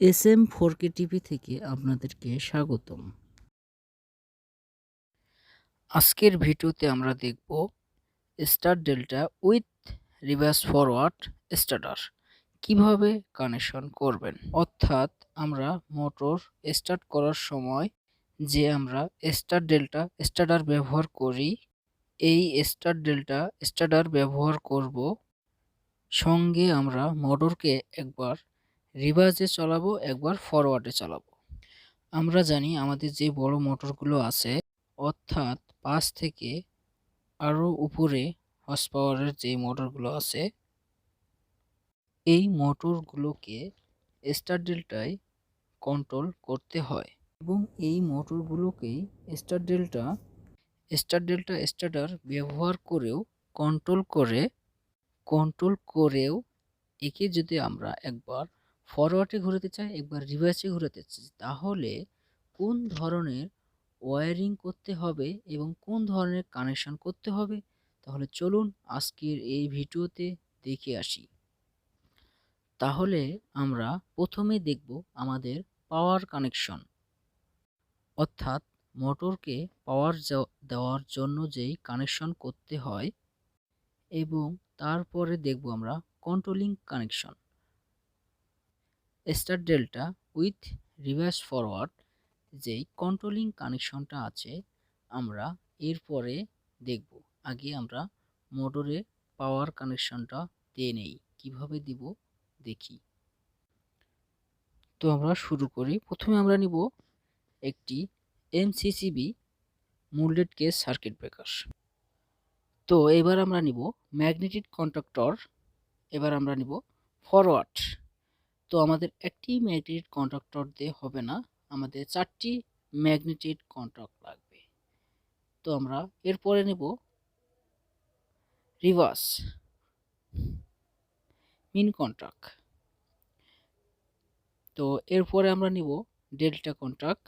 SM4K TV থেকে আপনাদেরকে স্বাগতম। আজকের ভিডিওতে আমরা দেখব star delta with reverse forward starter কিভাবে কানেকশন করবেন। অর্থাৎ আমরা মোটর স্টার্ট করার সময় যে আমরা স্টার ডেল্টা স্টার্টার ব্যবহার করি, এই স্টার ডেল্টা স্টার্টার ব্যবহার করব, সঙ্গে আমরা মোটরকে একবার রিভার্সে চালাবো, একবার ফরওয়ার্ডে চালাবো। আমরা জানি আমাদের যে বড় মোটরগুলো আছে, অর্থাৎ 5 থেকে আরও উপরে হর্স পাওয়ারের যে মোটরগুলো আছে, এই মোটরগুলোকে স্টার ডেল্টায় কন্ট্রোল করতে হয় এবং এই মোটরগুলোকেই স্টার ডেল্টা স্টার্টার ব্যবহার করেও কন্ট্রোল করেও একে যদি আমরা একবার ফরওয়ার্ডে ঘোরাতে চাই, একবার রিভার্সে ঘোরাতে চাই, তাহলে কোন ধরনের ওয়্যারিং করতে হবে এবং কোন ধরনের কানেকশন করতে হবে, তাহলে চলুন আজকের এই ভিডিওতে দেখে আসি। তাহলে আমরা প্রথমে দেখব আমাদের পাওয়ার কানেকশন, অর্থাৎ মোটরকে পাওয়ার দেওয়ার জন্য যেই কানেকশন করতে হয়, এবং তারপরে দেখব আমরা controlling connection. Star delta with reverse forward যেই কন্ট্রোলিং কানেকশনটা আছে আমরা এরপরে দেখব। আগে আমরা মোটরে পাওয়ার কানেকশনটা দিয়ে নেই, কিভাবে দিব দেখি। তো আমরা শুরু করি। প্রথমে আমরা নিব একটি MCCB moulded case circuit breaker. তো এবার আমরা নিব ম্যাগনেটিক কন্ডাক্টর, এবার আমরা নিব ফরওয়ার্ড। তো আমাদের একটি ম্যাগনেটিক কন্ডাক্টর দিয়ে হবে না, আমাদের 4টি ম্যাগনেটিক কন্ডাক্টর লাগবে। তো আমরা এরপরে নেব রিভার্স মিন কন্ট্রাক্ট। তো এরপরে আমরা নিব ডেল্টা কন্ট্রাক্ট।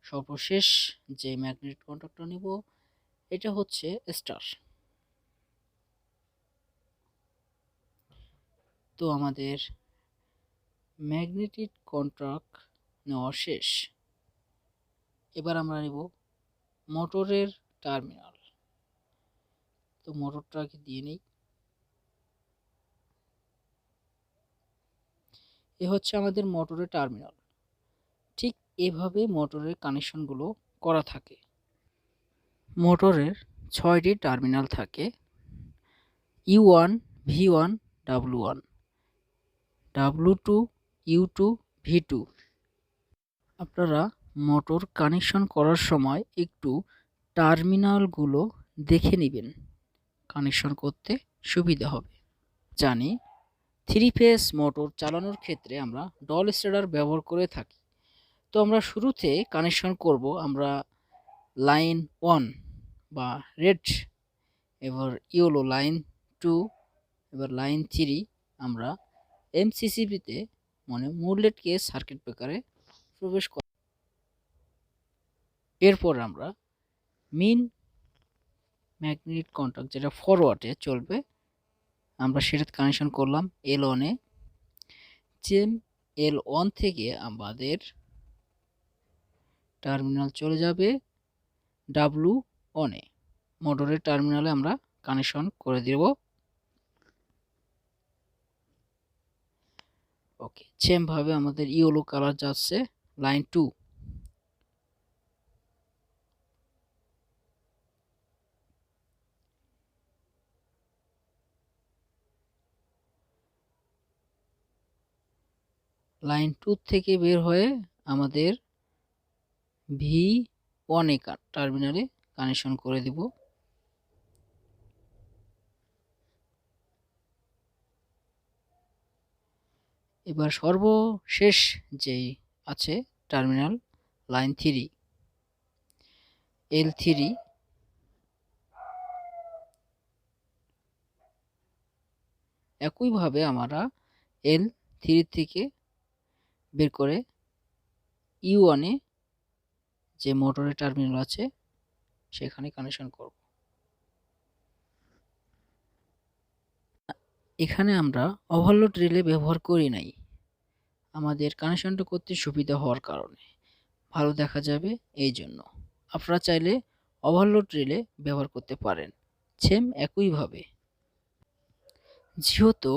সর্বশেষ যে ম্যাগনেটিক কন্ট্রাক্টর নিব এটা হচ্ছে স্টার। তো আমাদের ম্যাগনেটিক কন্ট্রাক্ট নেওয়া শেষ। এবার আমরা নিব মোটরের টার্মিনাল। তো মোটরটাকে দিয়ে নেই। এ হচ্ছে আমাদের মোটরের টার্মিনাল। ঠিক এভাবে মোটরের কানেকশনগুলো করা থাকে। মোটরের 6টি টার্মিনাল থাকে, U1, V1, W1, W2, U2, V2। আপনারা মোটর কানেকশন করার সময় একটু টার্মিনালগুলো দেখে নেবেন, কানেকশন করতে সুবিধা হবে। জানি 3 ফেজ মোটর চালানোর ক্ষেত্রে আমরা ডল স্টার্টার ব্যবহার করে থাকি। তো আমরা শুরুতে কানেকশন করব আমরা লাইন 1 বা রেড, এবার ইয়েলো লাইন 2, এবার লাইন 3 আমরা MCCBতে মানে মোল্ডেড কেস সার্কিট ব্রেকারে প্রবেশ করি। এরপর আমরা মিন ম্যাগনেটিক কন্ট্যাক্ট যেটা ফরওয়ার্ডে চলবে আমরা সেটাতে কানেকশন করলাম L1 এ। চেম L1 থেকে আমাদের টার্মিনাল চলে যাবে W1 এ। মোটরের টার্মিনালে আমরা কানেকশন করে দেব। ওকে, সেম ভাবে আমাদের ইয়েলো কালার যাচ্ছে লাইন 2। লাইন 2 থেকে বের হয়ে আমাদের V1 এ টার্মিনালে কানেকশন করে দিব। এবার সর্বশেষ যেই আছে টার্মিনাল লাইন 3, L3। একইভাবে আমরা L3 থেকে বের করে U1 এ যে মোটরের টার্মিনাল আছে সেখানে কানেকশন করব। এখানে আমরা ওভারলোড রিলে ব্যবহার করি নাই, আমাদের কানেকশনটা করতে সুবিধা হওয়ার কারণে, ভালো দেখা যাবে এই জন্য। আপনারা চাইলে ওভারলোড রিলে ব্যবহার করতে পারেন সেম একইভাবে। যেহেতু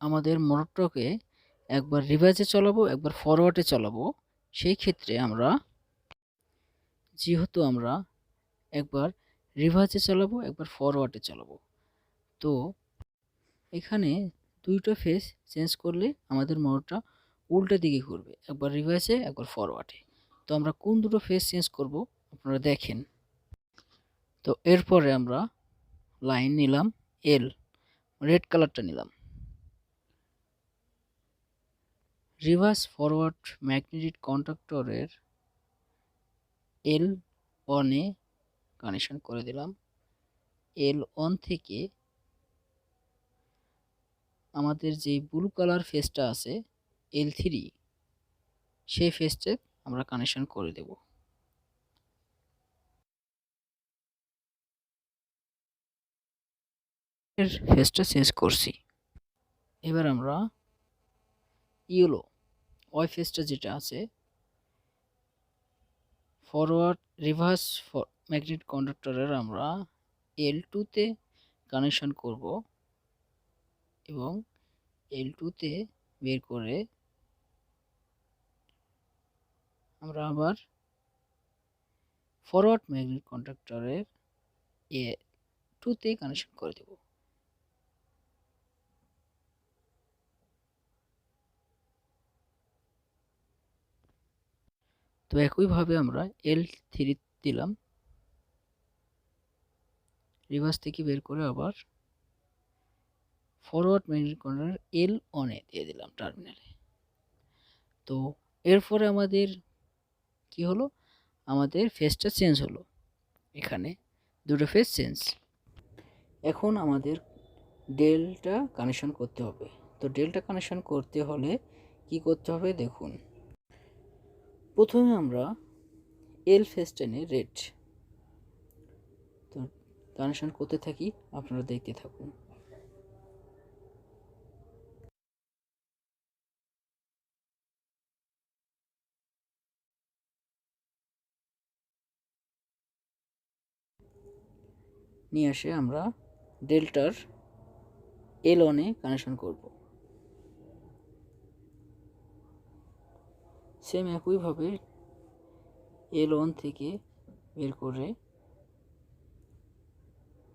আমাদের মোটরটাকে একবার রিভার্সে চালাবো একবার ফরওয়ার্ডে চালাবো, সেই ক্ষেত্রে আমরা একবার রিভার্সে চালাবো একবার ফরওয়ার্ডে চালাবো, তো এখানে দুইটা ফেজ চেঞ্জ করলে আমাদের মোটরটা উল্টো দিকে ঘুরবে, একবার রিভার্সে একবার ফরওয়ার্ডে। তো আমরা কোন দুটো ফেজ চেঞ্জ করব আপনারা দেখেন। তো এরপরে আমরা লাইন নিলাম এল, রেড কালারটা নিলাম। রিভার্স ফরওয়ার্ড ম্যাগনেটিক কন্ডাক্টরের এল অনে কানেকশন করে দিলাম। এল অন থেকে আমাদের যে ব্লু কালার ফেজটা আছে L3, সেই ফেজটা আমরা কানেকশন করে দেব। এর ফেজটা চেঞ্জ করছি। এবার আমরা ইয়েলো ওই ফেজটা যেটা আছে ফরওয়ার্ড রিভার্স ম্যাগনেটিক কন্ডাক্টরের আমরা L2 তে কানেকশন করব এবং L2 তে বের করে আমরা আবার ফরওয়ার্ড ম্যাগনেটিক কন্ডাক্টরের A2 তে কানেকশন করে দেব। তো একইভাবে আমরা L3 দিলাম, রিভার্স থেকে বের করে আবার ফরওয়ার্ড ম্যাগনেটিক কন্ডাক্টর L অনে দিয়ে দিলাম টার্মিনালে। তো এরপরে আমাদের কি হলো, আমাদের ফেজটা চেঞ্জ হলো, এখানে দুটো ফেজ চেঞ্জ। এখন আমাদের ডেল্টা কানেকশন করতে হবে। তো ডেল্টা কানেকশন করতে হলে কি করতে হবে দেখুন। প্রথমে আমরা এল ফেজ টেনে রেড, তো কানেকশন করতে থাকি, আপনারা দেখতে থাকুন। নিয়ে আসে আমরা ডেল্টার এল অনে কানেকশন করব। সেম একইভাবে এল অন থেকে বের করে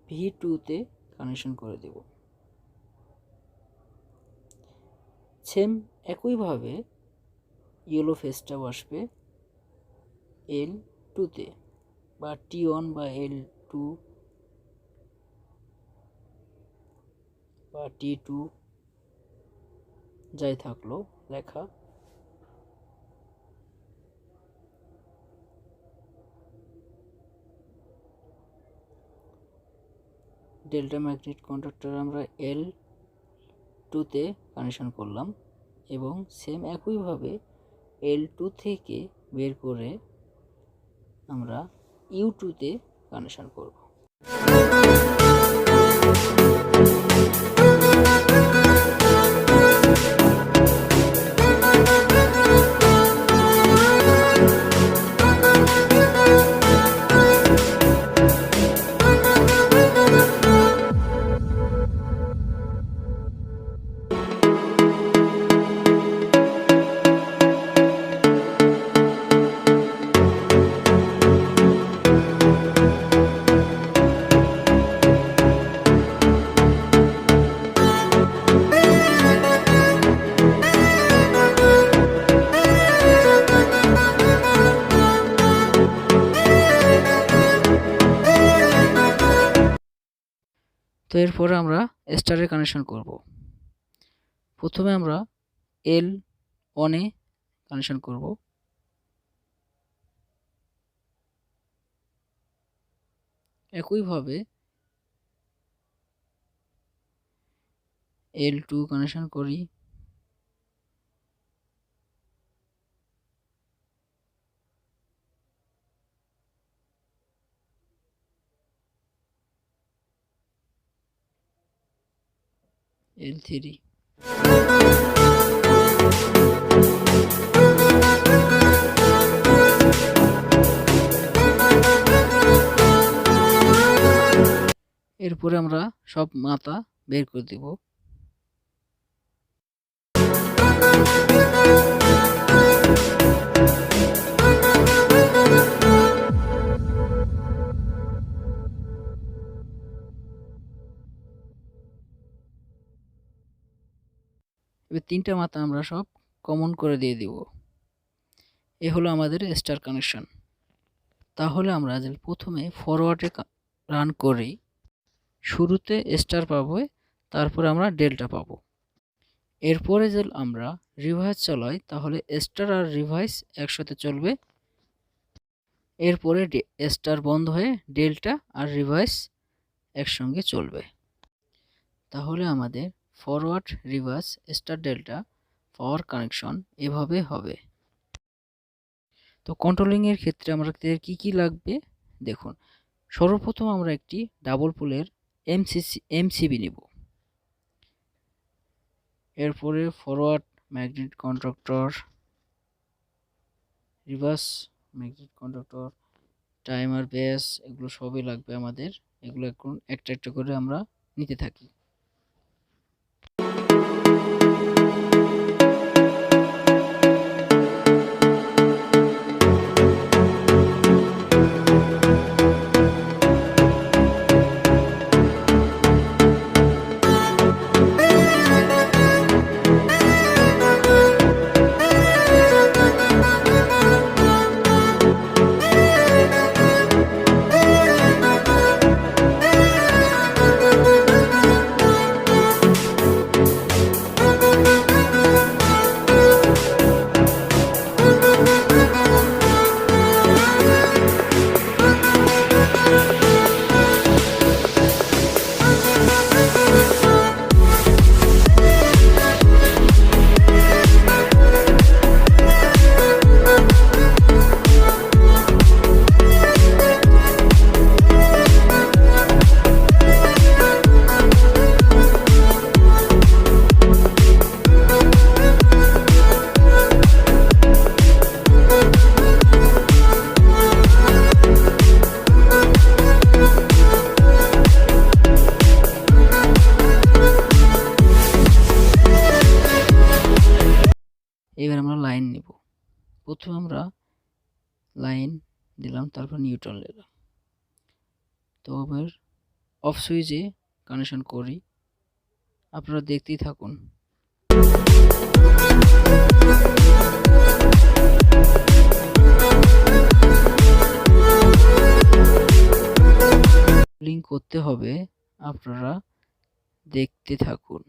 V2 তে কানেকশন করে দেব। সেম একইভাবে ইয়েলো ফেজটা বসবে L2 তে, বা T1 বা L2 বা T2 যাই থাকলো লেখা। ডেল্টা ম্যাগনেটিক কন্ডাক্টর আমরা L2 তে কানেকশন করলাম এবং সেম একইভাবে L2 থেকে বের করে আমরা U2 তে কানেকশন করব। তো এরপরে আমরা স্টারের কানেকশন করব। প্রথমে আমরা এল অনে কানেকশন করব, একইভাবে L2 কানেকশন করি, L3। এরপরে আমরা সব মাথা বের করে দিব। এবার 3টা মাথা আমরা সব কমন করে দিয়ে দিব। এ হলো আমাদের স্টার কানেকশন। তাহলে আমরা যে প্রথমে ফরওয়ার্ডে রান করি, শুরুতে স্টার পাবো, তারপরে আমরা ডেল্টা পাবো। এরপরে যে আমরা রিভাইস চালাই, তাহলে স্টার আর রিভাইস একসাথে চলবে। এরপরে স্টার বন্ধ হয়ে ডেল্টা আর রিভাইস একসঙ্গে চলবে। তাহলে আমাদের ফরওয়ার্ড, রিভার্স, স্টার, ডেল্টা পাওয়ার কানেকশন এভাবে হবে। তো কন্ট্রোলিংয়ের ক্ষেত্রে আমাদের কি কি লাগবে দেখুন। সর্বপ্রথম আমরা একটি ডাবল পোলের এমসিবি নিব। এরপরে forward magnet conductor, reverse magnet conductor, timer, base, এগুলো সবই লাগবে আমাদের। এগুলো এখন একটা একটা করে আমরা নিতে থাকি। এবার আমরা লাইন নিব। প্রথমে আমরা লাইন দিলাম, তারপর নিউট্রাল নিলাম। তো আবার অফ সুইচে কানেকশন করি, আপনারা দেখতেই থাকুন। লিংক করতে হবে, আপনারা দেখতে থাকুন।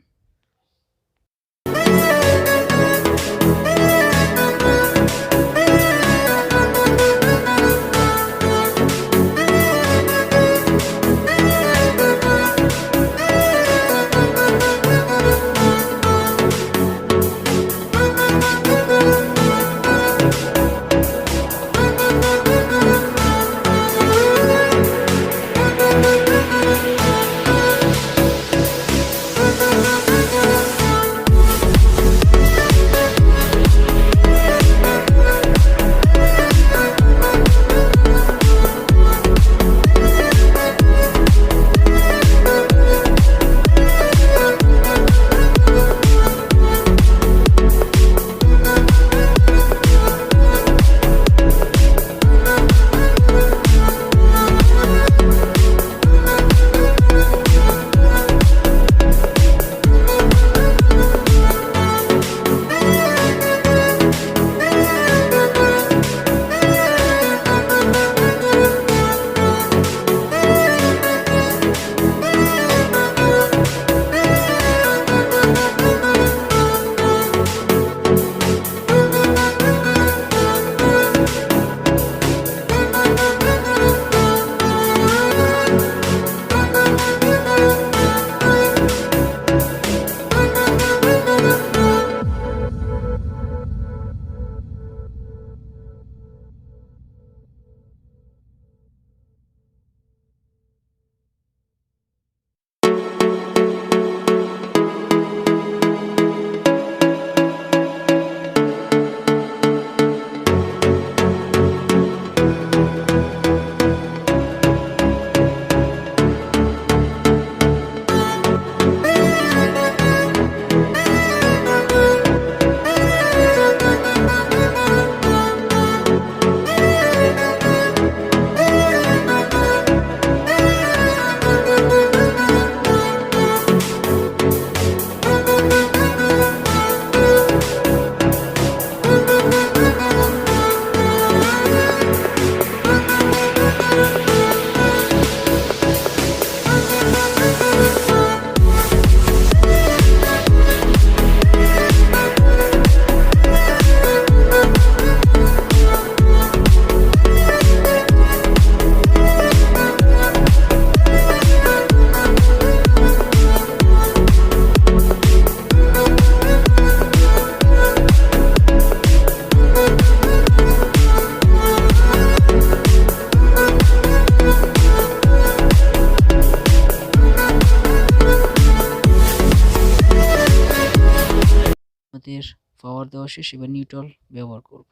আমাদের পাওয়ার দেওয়া শেষ। এবার নিউট্রাল ব্যবহার করব।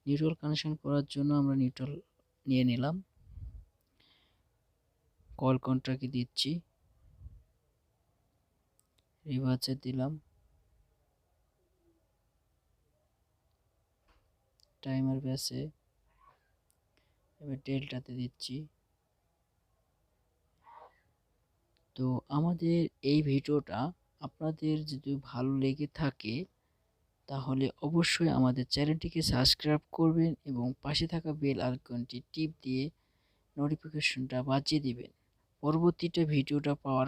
নিউট্রাল কানেকশন করার জন্য আমরা নিউট্রাল নিয়ে নিলাম, কয়েল কন্ট্রাক্টে দিচ্ছি, রিভার্সে দিলাম, টাইমার বেসে, এবার ডেল্টাতে দিচ্ছি। তো আমাদের এই ভিডিওটা আপনাদের যদি ভালো লেগে থাকে তাহলে অবশ্যই আমাদের চ্যানেলটিকে সাবস্ক্রাইব করবেন এবং পাশে থাকা বেল আইকনটি টিপ দিয়ে নোটিফিকেশনটা বাজিয়ে দিবেন। পরবর্তীতে ভিডিওটা পাওয়ার